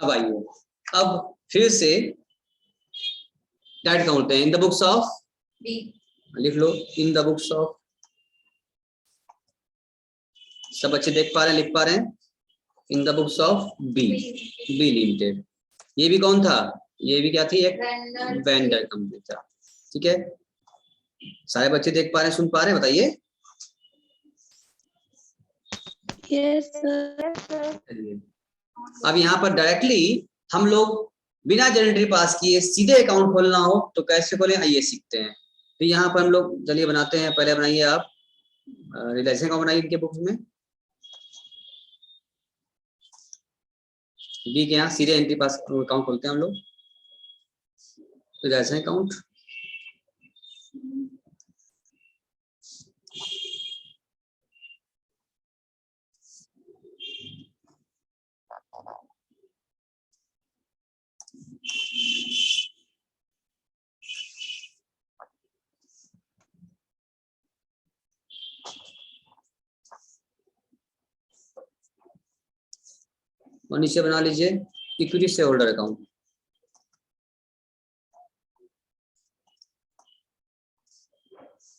अब आइए, अब फिर से डायरेक्ट काउंट हैं। In the books of B, लिख लो इन द बुक्स ऑफ, सब बच्चे देख पा रहे हैं, लिख पा रहे हैं, in the books of B, B limited. ये भी कौन था, ये भी क्या थी, एक वेंडर कंपनी था। ठीक है, सारे बच्चे देख पा रहे हैं, सुन पा रहे हैं, बताइए। Yes sir. अब यहाँ पर डायरेक्टली हम लोग बिना जनरल एंट्री पास किए सीधे अकाउंट खोलना हो तो कैसे खोलें, आइए सीखते हैं। तो यहाँ पर हम लोग चलिए बनाते हैं, पहले बनाइए आप रिलायंस अकाउंट बनाइए इनके बुक्स में। बी के यहाँ सीधे एंट्री पास अकाउंट खोलते हैं हम लोग, रिलायंस अकाउंट। और नीचे बना लीजिए इक्विटी शेयर होल्डर अकाउंट।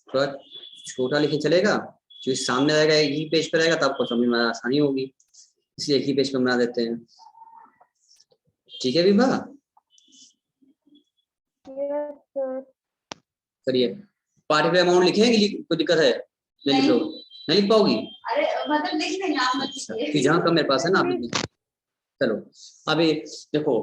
थोड़ा छोटा लिखे चलेगा, जो सामने रहेगा एक ही पेज पे रहेगा तो आपको समझ में आसानी होगी, इसलिए एक ही पेज पे बना देते हैं। ठीक है विभा, करिए। पार्टिकुलर अमाउंट लिखेंगे, कोई दिक्कत है? नहीं लिख लो, नहीं लिख पाओगी? अरे मतलब लिख देंगे आप, मत लिखिए। जहाँ कम मेरे पास है ना, आप चलो। अभी देखो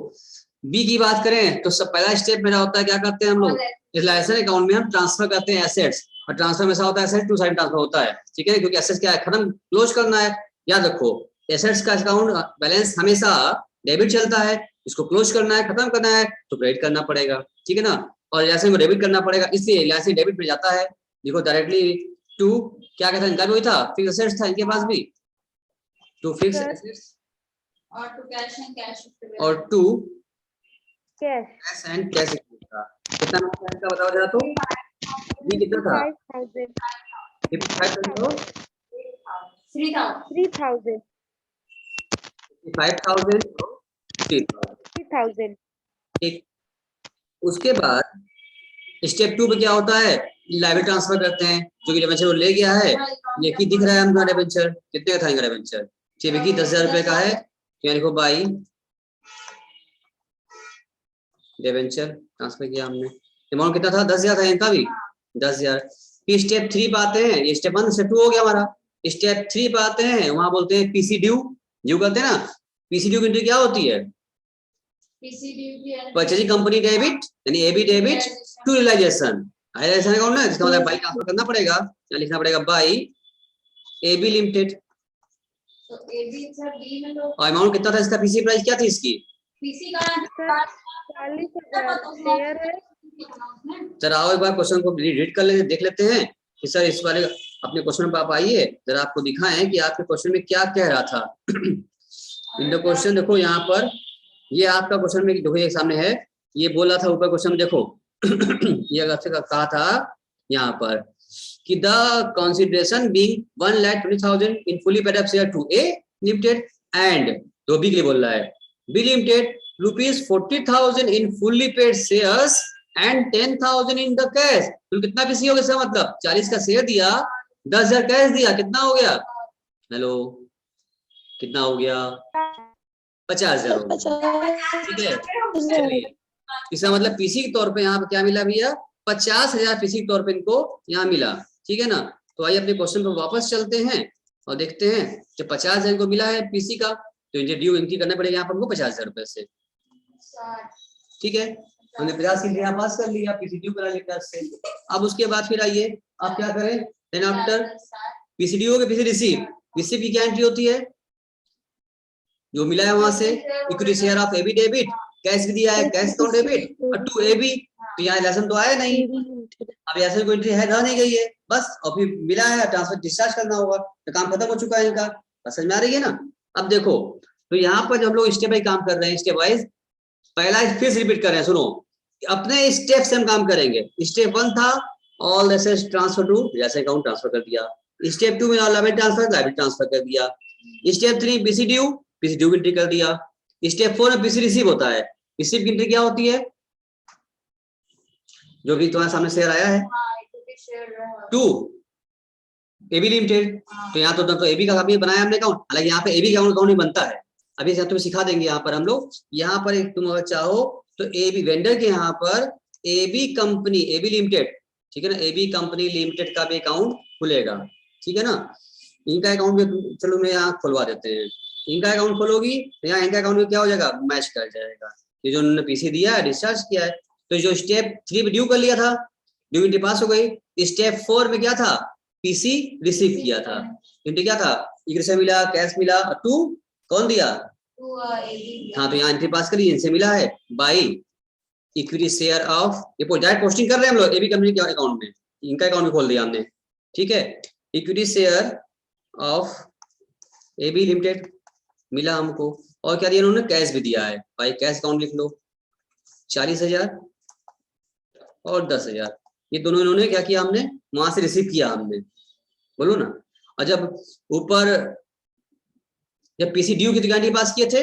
बी की बात करें तो सब पहला स्टेप मेरा होता है, क्या करते हैं हम लोग, रिलायंस अकाउंट में हम ट्रांसफर करते हैं एसेट्स, और ट्रांसफर में ऐसा होता है एसेट टू साइड ट्रांसफर होता है। ठीक है, क्योंकि एसेट्स क्या है, खत्म क्लोज करना है। याद रखो एसेट्स का अकाउंट बैलेंस हमेशा डेबिट चलता है, इसको क्लोज करना है, खत्म करना है तो क्रेडिट करना पड़ेगा। ठीक है ना, और जैसे में डेबिट करना पड़ेगा, इसलिए रिलायंस डेबिट पे जाता है। देखो डायरेक्टली टू क्या कहता है, इनका भी था फिक्स एसेट्स था इनके पास भी, टू फिक्स एसेट्स और टू कैश एंड कैश और to cash cash and cash equity था। कितना नंबर का बताओ जरा, तो ये कितना था, 5000 55,000 3000 3000। ठीक, उसके बाद स्टेप 2 पे क्या होता है, लाइबिलिटी ट्रांसफर करते हैं, जो कि डिबेंचर वो ले गया है। ये की दिख रहा है हमका डिबेंचर, कितने का था इनका डिबेंचर, ठीक है 10,000 रुपए का है। यहाँ देखो बाई डिबेंचर ट्रांसफर किया हमने, अमाउंट कितना था, 10,000 था इनका भी, 10,000। फिर स्टेप 3 पे आते हैं, ये स्टेप 1 स्टेप 2 हो गया हमारा। स्टेप 3 पे आते हैं, वहां बोलते हैं पीसी ड्यू, ड्यू करते हैं ना। पीसी ड्यू की एंट्री क्या होती है, परचेजिंग कंपनी डेबिट यानी AB debit to realisation, realisation account ना, इसका मतलब बाई ट्रांसफर करना पड़ेगा, या लिखना पड़ेगा बाई एबी लिमिटेड। तो एबी सर बी में तो और अमाउंट कितना था इसका, पीसी प्राइस क्या थी इसकी, पीसी का 40,000 शेयर है। जरा आओ एक बार क्वेश्चन को रीड कर लेते, देख लेते हैं कि सर इस वाले अपने क्वेश्चन पे आप आइए, जरा आपको दिखाएं कि आपके क्वेश्चन में क्या कह रहा था। इन द क्वेश्चन देखो यहाँ पर, ये आपका क्वेश्चन में देखो ये सामने है, ये बोला था ऊपर क्वेश्चन में देखो ये अगर कहा था यहाँ पर कि the consideration being 1,20,000 in fully paid up share to A limited and, तो बी के लिए बोल रहा है, B limited ₹40,000 in fully paid shares and 10,000 in the cash. तो कितना पीसी हो गया इसका मतलब, 40 का शेयर दिया, 10,000 कैश दिया, कितना हो गया, हेलो कितना हो गया, 50,000 हो गया। ठीक है, चलिए इसका मतलब पीसी के तौर पे यहाँ पे क्या मिला भैया, 50,000 पीसी के तौर पे इनको यहाँ मिला। ठीक है ना, तो आइए अपने क्वेश्चन पर वापस चलते हैं और देखते हैं जब 50,000 इनको मिला है पीसी का, तो इनके ड्यू एंट्री करना पड़ेगा यहाँ पर हमको 50,000 रुपए से। ठीक है, हमने 50 के लिए यहाँ पास कर लिया, पीसी ड्यू करा लिया से। अब उसके बाद फिर आइए आप क्या करें, देन आफ्टर पीसी ड्यू हो गया, पीसी रिसीव, रिसीव की क्या एंट्री होती है, जो मिला है वहां से equity share of AB debit, cash भी दिया है कैश अकाउंट डेबिट, और टू एबी, तो यहाँ लेसन तो आया नहीं, अब ऐसे कोई एंट्री है रह नहीं गई है बस, और फिर मिला है ट्रांसफर डिस्चार्ज करना होगा, तो काम खत्म हो चुका है इनका, समझ में आ रही है ना। अब देखो तो यहाँ पर जब हम लोग स्टेप बाई काम कर रहे हैं, स्टेप वाइज, पहला फिर से रिपीट कर रहे हैं, सुनो अपने स्टेप से हम काम करेंगे। स्टेप 1 था ऑल एसेट्स ट्रांसफर टू जैसे अकाउंट ट्रांसफर कर दिया, स्टेप 2 में लायबिलिटी ट्रांसफर कर दिया, स्टेप 3 पीसी ड्यू की एंट्री कर दिया, स्टेप 4 में पीसी रिसीव होता है। रिसीव की एंट्री क्या होती है, जो भी तुम्हारे सामने शेयर आया है, हाँ, equity share to AB limited. तो यहाँ तो एबी का अभी बनाया हमने अकाउंट, हालांकि यहाँ पे एबी का अकाउंट नहीं बनता है, अभी तुम्हें सिखा देंगे यहाँ पर हम लोग। यहाँ पर तुम अगर चाहो तो एबी वेंडर के यहाँ पर एबी कंपनी एबी लिमिटेड, ठीक है ना, एबी कंपनी लिमिटेड का भी अकाउंट खुलेगा, ठीक है ना। इनका अकाउंट भी चलो मैं यहाँ खुलवा देते हैं। इनका अकाउंट खोलोगी तो यहाँ इनका अकाउंट में क्या हो जाएगा, मैच कर जाएगा, ये जो उन्होंने पीसी दिया है डिस्चार्ज किया है। तो जो स्टेप 3 में ड्यू कर लिया था, ड्यू एंट्री पास हो गई। स्टेप 4 में क्या था, पीसी रिसीव किया था, एंट्री क्या था, इक्विटी से मिला, कैश मिला, टू कौन दिया, टू एबी। हाँ तो यहाँ एंट्री पास करी, इनसे मिला है बाई इक्विटी शेयर ऑफ, ये डायरेक्ट पोस्टिंग कर रहे हैं हम लोग एबी कंपनी के अकाउंट में, इनका अकाउंट भी खोल दिया हमने, ठीक है। Equity share of AB limited मिला हमको, और क्या दिया उन्होंने, कैश भी दिया है, भाई कैश अकाउंट लिख लो 40,000 और 10,000, ये दोनों इन्होंने क्या किया, हमने वहां से रिसीव किया हमने, बोलो ना। और जब ऊपर जब पीसी ड्यू की गारंटी पास किए थे,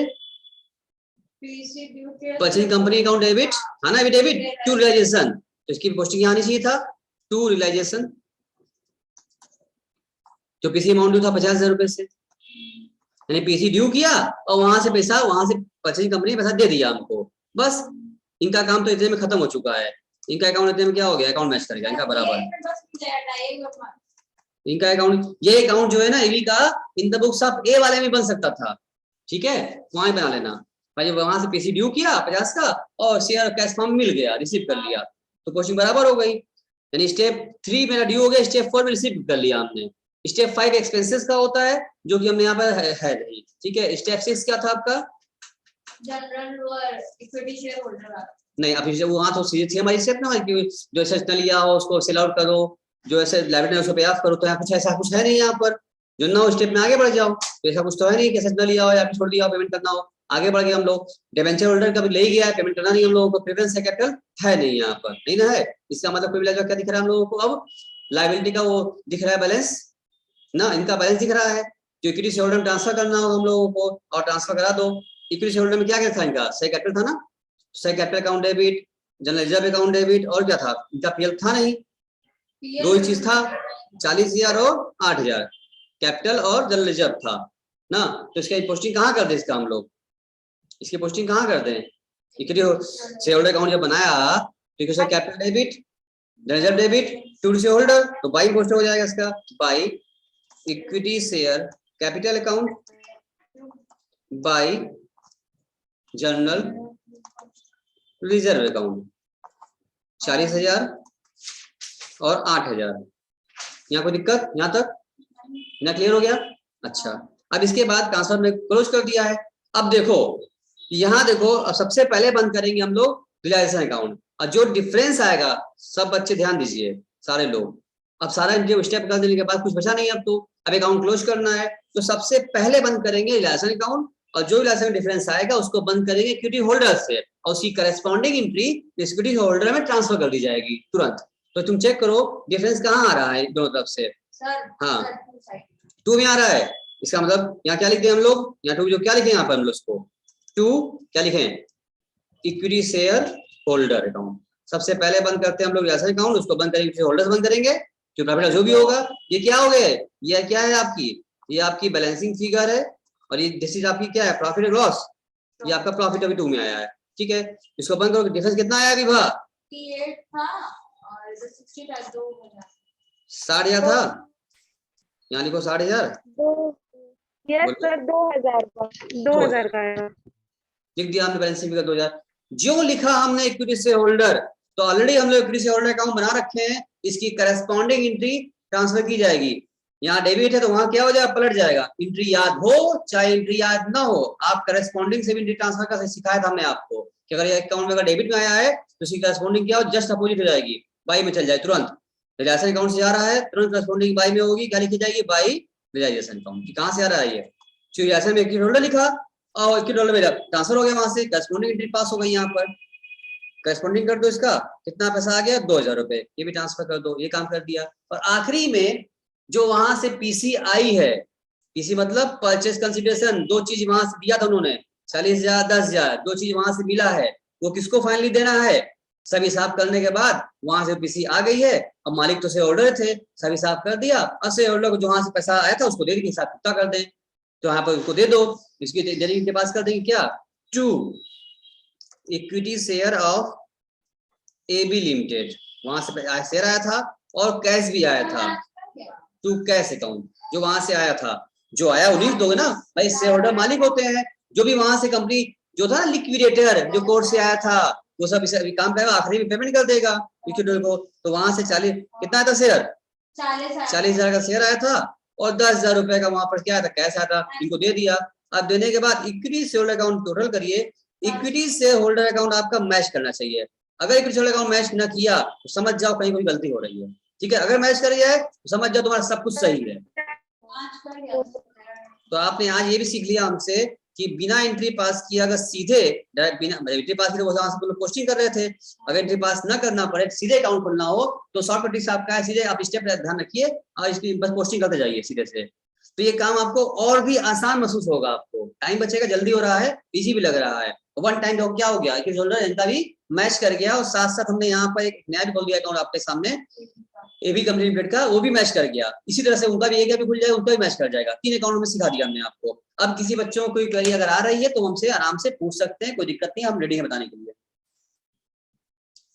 पीसी ड्यू के परचेजिंग कंपनी अकाउंट डेबिट, हाँ ना, डेबिट टू रियलाइजेशन, तो इसकी पोस्टिंग यहाँ आनी चाहिए था टू रियलाइजेशन। जो पीसी अमाउंट ड्यू था 50,000 रुपए से, यानी पीसी ड्यू किया और वहां से पैसा, वहां से परचेजिंग कंपनी पैसा दे दिया हमको, बस इनका काम तो इतने में खत्म हो चुका है। इनका अकाउंट इतने में क्या हो गया, अकाउंट मैच करेगा इनका बराबर, इनका अकाउंट, ये अकाउंट जो है ना एबी का, इन द बुक्स ऑफ ए वाले में बन सकता था, ठीक है, वहां बना लेना भाई। जब वहां से पीसी ड्यू किया 50 का और शेयर कैश फॉर्म मिल गया, रिसीव कर लिया, तो पोस्टिंग बराबर हो गई, यानी स्टेप 3 मेरा ड्यू हो गया, स्टेप 4 में रिसीव कर लिया हमने। स्टेप 5 एक्सपेंसेस का होता है, जो कि हमने यहाँ पर है नहीं, ठीक है। स्टेप 6 क्या था आपका, जनरल इक्विटी शेयर होल्डर, नहीं अभी वहां तो सीधे हमारी स्टेप ना, कि जो एसेट न लिया हो उसको सेल आउट करो, जो ऐसे लाइबिलिटी है उसको पे ऑफ करो, तो यहाँ कुछ ऐसा कुछ है नहीं यहाँ पर, जो ना स्टेप में आगे बढ़ जाओ, तो ऐसा कुछ तो है नहीं कि एसेट न लिया हो या छोड़ दिया हो, पेमेंट करना हो, आगे बढ़ गए हम लोग। डिबेंचर होल्डर का भी ले गया है, पेमेंट करना नहीं हम लोगों को, प्रेफरेंस है, कैपिटल है नहीं यहाँ पर, नहीं ना है, इसका मतलब कोई क्या दिख रहा है हम लोगों को, अब लाइबिलिटी का वो दिख रहा है बैलेंस ना, इनका बैलेंस दिख रहा है, जो इक्विटी शेयर होल्डर में ट्रांसफर करना हो हम लोगों को, और ट्रांसफर करा दो। इक्विटी शेयर होल्डर में क्या क्या था इनका, शेयर कैपिटल था ना, share capital account debit, general reserve account debit, और क्या था इनका, पीएल था नहीं, दो ही चीज था, 40,000 और 8,000, कैपिटल और जनरल रिजर्व था ना। तो इसका पोस्टिंग कहाँ कर दे, इसका हम लोग इसकी पोस्टिंग कहाँ कर दें, इक्विटी शेयर होल्डर अकाउंट जब बनाया तो इसका capital debit, general reserve debit, to shareholder, तो बाई पोस्ट हो जाएगा इसका, by equity share capital account by general reserve account, 40,000 और 8,000। यहाँ कोई दिक्कत, यहाँ तक ना क्लियर हो गया, अच्छा। अब इसके बाद ट्रांसफर में क्लोज कर दिया है। अब देखो यहाँ देखो, अब सबसे पहले बंद करेंगे हम लोग रियलाइजेशन अकाउंट, और जो डिफरेंस आएगा, सब बच्चे ध्यान दीजिए सारे लोग, अब सारा स्टेप कर देने के बाद कुछ बचा नहीं, अब तो अब अकाउंट क्लोज करना है, तो सबसे पहले बंद करेंगे रियलाइजेशन अकाउंट, और जो रियलाइजेशन डिफरेंस आएगा उसको बंद करेंगे इक्विटी होल्डर से, और उसकी करस्पॉन्डिंग एंट्री इक्विटी होल्डर में ट्रांसफर कर दी जाएगी तुरंत। तो तुम चेक करो डिफरेंस कहाँ आ रहा है दोनों तरफ से, हाँ 2 में आ रहा है, इसका मतलब यहाँ क्या लिखते हैं हम लोग, यहाँ 2 जो क्या लिखे यहाँ पर हम लोग उसको 2 क्या लिखें, इक्विटी शेयर होल्डर अकाउंट। सबसे पहले बंद करते हैं हम लोग रियलाइजेशन अकाउंट, उसको बंद करेंगे, होल्डर्स बंद करेंगे, जो प्रॉफिट जो भी होगा। ये क्या हो गए, ये क्या है आपकी, ये आपकी बैलेंसिंग फिगर है, और ये दिस इज आपकी क्या है, प्रॉफिट और लॉस, ये आपका प्रॉफिट अभी 2 में आया है, ठीक है। इसको बंद करो, डिफरेंस कितना आया अभी भा, 58 था और 60 था, 60,000 था, यहाँ लिखो 60,000, यस सर 2,000 का लिख दिया हमने बैलेंस फिगर 2,000। जो लिखा हमने इक्विटी शेयर होल्डर, तो ऑलरेडी हम लोग इक्विटी शेयर होल्डर अकाउंट बना रखे हैं, इसकी करस्पॉन्डिंग एंट्री ट्रांसफर की जाएगी। यहाँ डेबिट है तो वहां क्या हो जाएगा, पलट जाएगा, एंट्री याद हो चाहे एंट्री याद ना हो, आप करस्पॉन्डिंग से भी एंट्री ट्रांसफर का सिखाया था हमने आपको, कि अगर ये अकाउंट में अगर डेबिट में आया है तो इसकी करस्पॉन्डिंग क्या हो, जस्ट अपोजिट हो जाएगी, बाई में चल जाए तुरंत। रियलाइजेशन अकाउंट से आ रहा है, तुरंत करस्पॉन्डिंग बाई में होगी, क्या लिखी जाएगी, बाई रियलाइजेशन अकाउंट की। कहां से आ रहा है ये, जो रियलाइजेशन में इक्विटी होल्डर लिखा और इक्विटी होल्डर में ट्रांसफर हो गया, वहां से करस्पॉन्डिंग एंट्री पास हो गई, यहाँ पर करस्पॉन्डिंग कर दो, इसका कितना पैसा आ गया, 2,000 रुपए, ये भी ट्रांसफर कर दो, ये काम कर दिया। और आखिरी में जो वहां से पीसी आई है, पीसी मतलब परचेस कंसिडरेशन, 2 चीज वहां से दिया था उन्होंने, 40,000 10,000 दो चीज वहां से मिला है, वो किसको फाइनली देना है? सब हिसाब करने के बाद वहां से पीसी आ गई है, अब मालिक तो शेयर होल्डर थे, सब हिसाब कर दिया, अब शेयर होल्डर को जो वहां से पैसा आया था उसको दे देंगे, हिसाब कितना कर दें, तो यहाँ पर उसको दे दो, इसकी देने के पास कर देंगे क्या, to equity share of AB limited, वहां से शेयर आया था और कैश भी आया था, टू कैश अकाउंट जो वहां से आया था, जो आया उन्हीं दोगे ना भाई, शेयर होल्डर मालिक होते हैं, जो भी वहां से कंपनी जो था लिक्विडेटर जो कोर्ट से आया था वो सब इसे अभी काम करेगा, आखिरी में पेमेंट कर देगा लिक्विडेटर को, तो वहां से 40 कितना आया था शेयर, 40,000 का शेयर आया था और 10,000 रुपए का वहां पर क्या आया था, कैश आया था, इनको दे दिया। अब देने के बाद equity share holder account total करिए, इक्विटी शेयर होल्डर अकाउंट आपका मैच करना चाहिए, अगर equity share holder account match न किया तो समझ जाओ कहीं कोई गलती हो रही है, ठीक है, अगर मैच कर गया है तो समझ जाओ तुम्हारा सब कुछ सही है। तो आपने आज ये भी सीख लिया हमसे कि बिना एंट्री पास किया अगर सीधे डायरेक्ट बिना एंट्री पास किए वहां से पोस्टिंग कर रहे थे, अगर एंट्री पास ना करना पड़े सीधे अकाउंट खोलना हो तो शॉर्टकट ट्रिक आपका है, सीधे आप स्टेप ध्यान रखिए और इसकी बस पोस्टिंग करते जाइए सीधे से, तो ये काम आपको और भी आसान महसूस होगा, आपको टाइम बचेगा, जल्दी हो रहा है, इजी भी लग रहा है, वन टाइम तो क्या हो गया कि होल्डर इनका भी मैच कर गया और साथ साथ हमने यहाँ पर एक नया भी खोल दिया अकाउंट आपके सामने AB कंपनी लिमिटेड का, वो भी मैच कर गया, इसी तरह से उनका भी एक भी खुल जाएगा, उनका भी मैच कर जाएगा, 3 अकाउंट में सिखा दिया हमने आपको। अब किसी बच्चों को कोई क्वेरी अगर आ रही है तो हमसे आराम से पूछ सकते हैं, कोई दिक्कत नहीं, हम रेडी हैं बताने के लिए।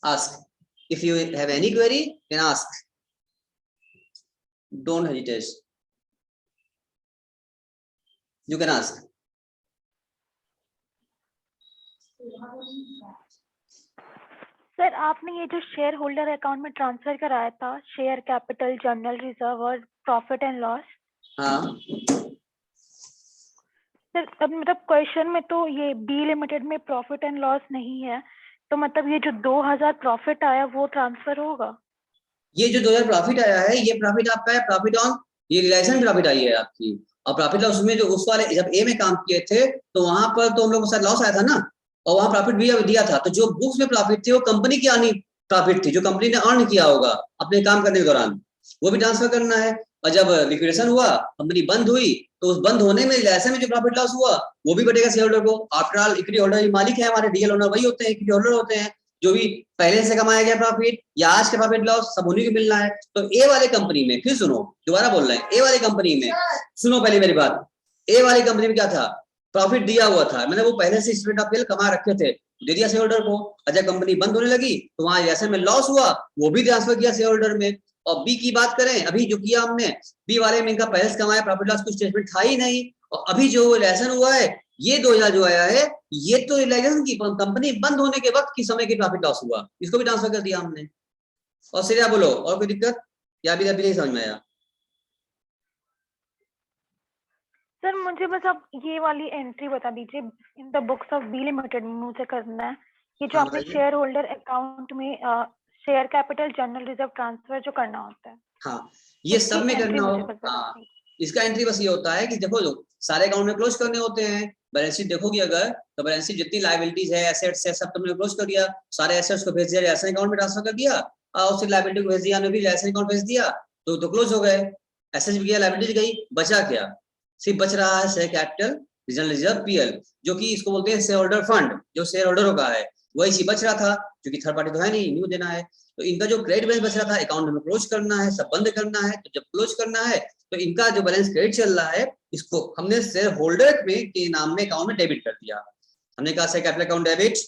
Ask if you have any query can ask, don't hesitate, you can ask. Sir आपने ये जो शेयर होल्डर अकाउंट में ट्रांसफर कराया था, शेयर कैपिटल जनरल रिजर्व और प्रॉफिट एंड लॉस, हाँ सर अब मतलब क्वेश्चन में तो ये बी लिमिटेड में प्रॉफिट एंड लॉस नहीं है, तो मतलब ये जो 2,000 प्रॉफिट आया वो ट्रांसफर होगा? ये जो 2,000 प्रॉफिट आया है ये प्रॉफिट आपका है, प्रॉफिट ऑन ये रियलाइजेशन प्रॉफिट आई है आपकी, और प्रॉफिट लॉस उसमें जो उस वाले जब ए में काम किए थे तो वहां पर तो हम लोग के साथ लॉस आया था ना, और वहां प्रॉफिट भी दिया था, तो जो बुक्स में प्रॉफिट थी वो कंपनी की आनी प्रॉफिट थी जो कंपनी ने अर्न किया होगा अपने काम करने के दौरान, वो भी ट्रांसफर करना है, और जब लिक्विडेशन हुआ कंपनी बंद हुई तो उस बंद होने में ऐसे में जो प्रॉफिट लॉस हुआ वो भी बढ़ेगा शेयर होल्डर को, आफ्टर ऑल इक्विटी होल्डर मालिक है हमारे, डीएल ओनर वही होते हैं, इक्विटी होल्डर होते हैं, जो भी पहले से कमाया गया प्रॉफिट या आज के प्रॉफिट लॉस सब उन्हीं को मिलना है। तो ए वाले कंपनी में फिर सुनो, दोबारा बोल रहे हैं, ए वाली कंपनी में सुनो पहले मेरी बात, ए वाली कंपनी में क्या था, प्रॉफिट दिया हुआ था, मैंने वो पहले से स्टेटमेंट ऑफ पीएल कमा रखे थे, दे दिया शेयर होल्डर को, और जब कंपनी बंद होने लगी तो वहां जैसे में लॉस हुआ वो भी ट्रांसफर किया शेयर होल्डर में। और बी की बात करें अभी जो किया हमने, बी वाले में इनका पहले से कमाया प्रॉफिट लॉस कुछ स्टेटमेंट था ही नहीं, और अभी जो रिलेशन हुआ है ये 2,000 जो आया है ये तो रिलायंस की कंपनी बंद होने के वक्त की समय की प्रॉफिट लॉस हुआ, इसको भी ट्रांसफर कर दिया हमने। और सिर्फ बोलो और कोई दिक्कत या अभी नहीं समझ में आया? सर मुझे बस आप ये वाली एंट्री बता दीजिए, in the books of B limited मुझे करना है, ये जो आपने शेयर होल्डर अकाउंट में share capital general reserve transfer जो करना होता है, हाँ ये सब में करना हो, हाँ इसका एंट्री बस ये होता है कि देखो जो सारे अकाउंट में क्लोज करने होते हैं, बैलेंस शीट देखोगी अगर तो बैलेंस शीट जितनी लायबिलिटीज है एसेट्स है सब तुमने क्लोज कर दिया, सारे एसेट्स को भेज दिया ऐसे अकाउंट में ट्रांसफर कर दिया, और उससे लायबिलिटी को भेज दिया भी ऐसे अकाउंट भेज दिया, तो क्लोज हो गए, एसेट्स भी गया लायबिलिटी गई, बचा क्या, सिर्फ बच रहा है share capital general reserve PL, जो कि इसको बोलते हैं शेयर होल्डर फंड, जो शेयर होल्डरों का है वही चीज बच रहा था, क्योंकि थर्ड पार्टी तो है नहीं, न्यू देना है, तो इनका जो क्रेडिट बैलेंस बच रहा था अकाउंट में क्लोज करना है, सब बंद करना है, तो जब क्लोज करना है तो इनका जो बैलेंस क्रेडिट चल रहा है इसको हमने शेयर होल्डर में के नाम में अकाउंट में डेबिट कर दिया, हमने कहा share capital account debit,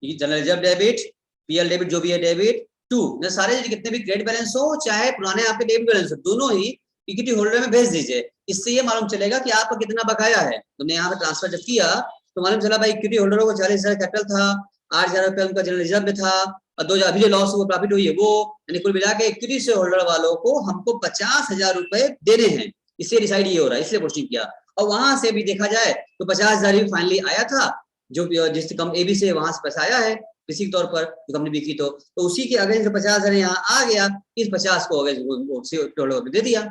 general reserve debit, PL debit जो भी है डेबिट टू, सारे कितने भी क्रेडिट बैलेंस हो चाहे पुराने आपके डेबिट बैलेंस हो दोनों ही इक्विटी होल्डर में भेज दीजिए, इससे ये मालूम चलेगा कि आपका कितना बकाया है, तुमने यहाँ पे ट्रांसफर जब किया तो मालूम चला भाई इक्विटी होल्डरों को 40,000 कैपिटल था, 8,000 रुपया उनका जनरल रिजर्व में था, और 2,000 अभी जो लॉस हुआ प्रॉफिट हुई है वो, यानी कुल मिला के इक्विटी शेयर होल्डर वालों को हमको 50,000 रुपए देने हैं, इससे डिसाइड ये हो रहा है, इसलिए पोस्टिंग किया, और वहां से भी देखा जाए तो 50,000 ही फाइनली आया था, जो जिस कम एबी से वहां से पैसा आया है किसी के तौर पर जो कंपनी बिकी, तो उसी के अगेंस्ट 50,000 यहाँ आ गया, इस 50 को अगेंस्ट दे दिया,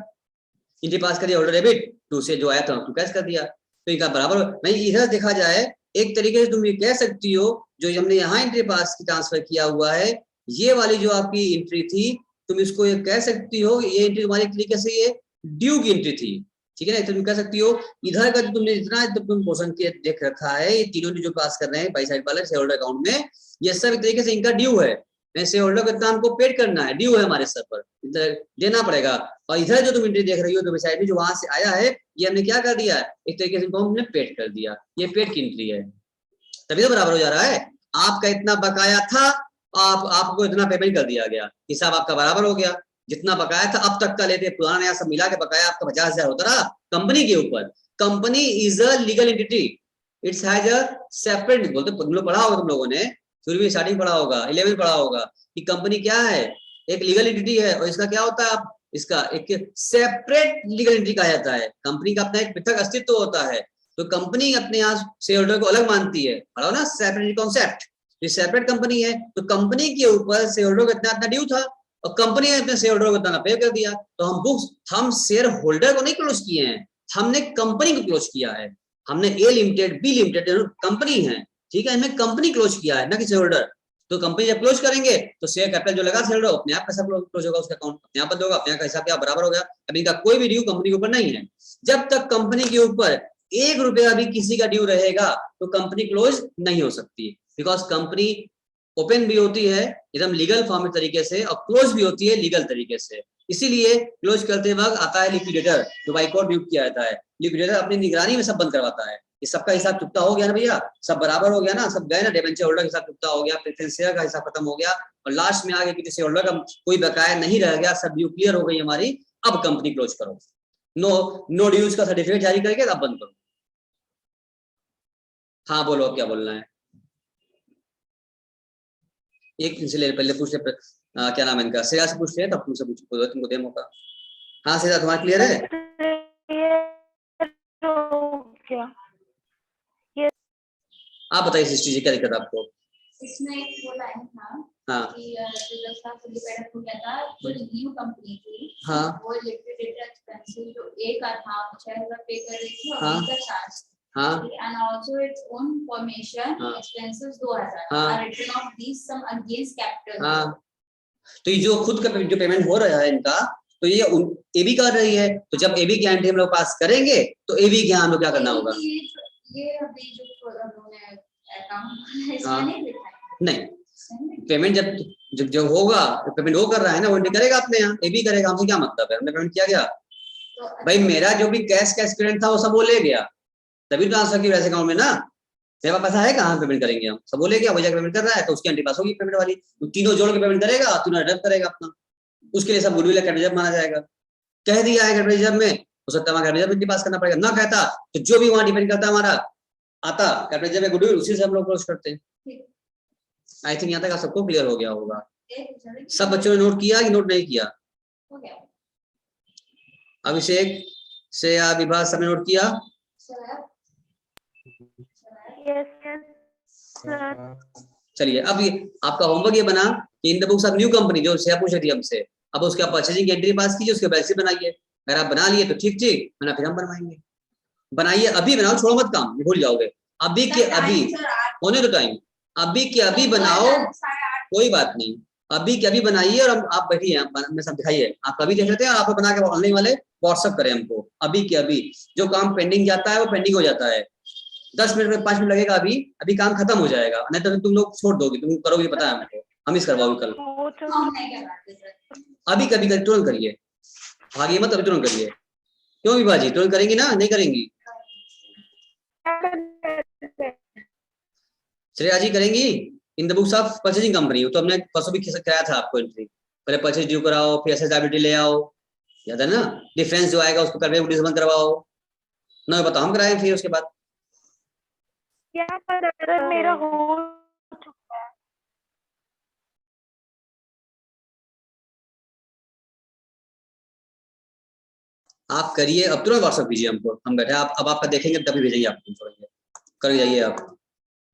इंट्री पास कर दिया होल्डर डेबिट, टू से जो आया था टू कैश कर दिया, तो इनका बराबर नहीं, इधर देखा जाए एक तरीके से तुम ये कह सकती हो जो हमने यहाँ एंट्री पास की ट्रांसफर किया हुआ है, ये वाली जो आपकी एंट्री थी तुम इसको ये कह सकती हो, ये एंट्री तुम्हारी तरीके से ये ड्यू की एंट्री थी, ठीक है ना। तो तुम कह सकती हो इधर का जो तुमने जितना तुम क्वेश्चन के देख रखा है, ये तीनों जो पास कर रहे हैं बाई साइड वाले शेयर होल्डर अकाउंट में, ये सब एक तरीके से इनका ड्यू है। शेयर होल्डर को इतना हमको पेड करना है, ड्यू है हमारे सर पर, देना पड़ेगा। और इधर जो तुम एंट्री देख रही हो तो साइड में जो वहां से आया है, ये हमने क्या कर दिया है, एक तरीके से हमने पेड कर दिया, ये पेड की एंट्री है, तभी तो बराबर हो जा रहा है। आपका इतना बकाया था, आपको इतना पेमेंट कर दिया गया, हिसाब आपका बराबर हो गया। जितना बकाया था अब तक का लेते पुराना नया सब मिला के बकाया आपका 50,000 होता रहा कंपनी के ऊपर। Company is a legal entity, it's has a separate, बोलते तुम लोग पढ़ा होगा, तुम लोगों ने शुरू में स्टार्टिंग पढ़ा होगा, 11 पढ़ा होगा कि कंपनी क्या है, एक लीगल एंटिटी है। और इसका क्या होता है, इसका एक सेपरेट लीगल एंटिटी कहा जाता है। कंपनी का अपना एक पृथक अस्तित्व होता है। तो कंपनी अपने यहाँ शेयर होल्डर को अलग मानती है, पढ़ाओ ना सेपरेट कॉन्सेप्ट। ये सेपरेट कंपनी है, तो कंपनी के ऊपर शेयर होल्डर को इतना ड्यू था और कंपनी ने अपने शेयर होल्डर को इतना पे कर दिया। तो हम शेयर होल्डर को नहीं क्लोज किए हैं, हमने कंपनी को क्लोज किया है। हमने ए लिमिटेड बी लिमिटेड कंपनी है, ठीक है, हमें कंपनी क्लोज किया है ना कि शेयर होल्डर। तो कंपनी जब क्लोज करेंगे तो शेयर कैपिटल जो लगा शेयर होल्डर अपने आप पैसा क्लोज होगा, उसका अकाउंट अपने आप बंद होगा, अपने आप का हिसाब क्या बराबर हो गया। अब इनका कोई भी ड्यू कंपनी के ऊपर नहीं है। जब तक कंपनी के ऊपर 1 रुपया भी किसी का ड्यू रहेगा तो कंपनी क्लोज नहीं हो सकती, बिकॉज कंपनी ओपन भी होती है एकदम लीगल फॉर्मेट तरीके से और क्लोज भी होती है लीगल तरीके से। इसीलिए क्लोज करते वक्त आता है लिक्विडेटर, जो बाई कोर्ट नियुक्त किया जाता है। लिक्विडेटर अपनी निगरानी में सब बंद करवाता है। ये सबका हिसाब चुकता हो गया ना भैया, सब बराबर हो गया ना, सब गए ना, डिबेंचर होल्डर का हिसाब चुकता हो गया, प्रेफरेंस शेयर का हिसाब खत्म हो गया और लास्ट में आगे किसी शेयर होल्डर का कोई बकाया नहीं रह गया, सब ड्यू क्लियर हो गई हमारी। अब कंपनी क्लोज करो, नो ड्यूज का सर्टिफिकेट जारी करके अब बंद करो। हाँ बोलो, अब क्या बोलना है। एक दिन से ले पहले पूछ ले, क्या नाम है इनका, श्रेया से पूछ ले, तब तुमसे पूछो, तुमको दे मौका। हाँ श्रेया, तुम्हारा क्लियर है? आप बताइए सिस्टर जी, क्या दिक्कत आपको? इसमें एक वो लाइन था हाँ कि जो दस्ता फुली पेड हो गया था, जो न्यू कंपनी थी, हाँ वो लिक्विडेटर एक्सपेंसेस जो ए का था 6,000 पे कर रही थी और हाँ बी का 4,000, हाँ and also its own formation हाँ expenses 2,000 हाँ are written off these sum against capital। हाँ। तो ये जो खुद का जो पेमेंट हो रहा है इनका, तो ये एबी कर रही है। तो जब एबी की एंट्री हम लोग पास करेंगे तो एबी के यहाँ हम लोग क्या करना होगा? ये अभी जो उन्होंने अकाउंट इसमें हाँ नहीं लिखा है। नहीं, पेमेंट जब जब जब होगा, पेमेंट वो कर रहा है ना, वो एंट्री करेगा अपने यहाँ, एबी करेगा, हमसे क्या मतलब है, हमने पेमेंट किया गया। तो भाई मेरा जो भी कैश क्रेडिट था वो सब वो ले गया, तभी ट्रांसफर की वैसे अकाउंट में ना, सेवा पैसा है कहाँ पेमेंट करेंगे हम, सब वो ले गया, वो जाकर पेमेंट कर रहा है, तो उसकी एंट्री पास होगी पेमेंट वाली। तो तीनों जोड़ के पेमेंट करेगा, तीनों रिजर्व करेगा अपना, उसके लिए सब गुडविल कैपिटल रिजर्व माना जाएगा। कह दिया है कैपिटल रिजर्व में, हो सकता है कैपिटल रिजर्व पास करना पड़ेगा, ना कहता तो जो भी वहां डिपेंड करता है हमारा आता कैपिटल रिजर्व में गुडविल, उसी से हम लोग क्लोज करते हैं। आई थिंक यहाँ तक सबको क्लियर हो गया होगा। सब बच्चों ने नोट किया कि नोट नहीं किया? अभिषेक से या विभा सबने नोट किया? चलिए अब ये आपका होमवर्क ये बना कि इन the books of new company, जो शेयर पूछ रही थी हमसे, अब उसके परचेजिंग एंट्री पास कीजिए, उसके बैलेंस शीट बनाइए। अगर आप बना लिए तो ठीक ठीक, वरना फिर हम बनवाएंगे। बनाइए, अभी बनाओ, छोड़ो मत काम, भूल जाओगे। अभी के अभी होने दो टाइम, अभी के अभी बनाओ, कोई बात नहीं, अभी के अभी बनाइए और आप बैठिए, मैं सब दिखाइए, आप अभी देख लेते हैं, आप बना के ऑनलाइन वाले व्हाट्सअप करें हमको। अभी के अभी जो काम पेंडिंग जाता है वो पेंडिंग हो जाता है, 10 मिनट में 5 मिनट लगेगा, अभी अभी काम खत्म हो जाएगा, नहीं तो तुम लोग छोड़ दोगे, तुम करोगे, पता है हमको, हम इस करवाओगे कल। अभी कभी कर, तुरंत करिए, भागिए मत, अभी तुरंत करिए। क्यों विभा जी, तुरंत करेंगी ना, नहीं करेंगी? श्रेया जी करेंगी? इन the books of purchasing company, तो हमने परसों भी कराया था आपको एंट्री, पहले परचेज ड्यू कराओ, फिर एसेट लायबिलिटी ले आओ, याद है ना? डिफरेंस जो आएगा उसको करवे उल्टी बंद करवाओ ना, बताओ हम कराएं फिर उसके बाद। क्या पता मेरा हो चुका है। आप करिए, अब तुरंत व्हाट्सएप कीजिए हमको, हम बैठे, आप अब आपका देखेंगे तभी भेजेंगे आपको, कर जाइए आप।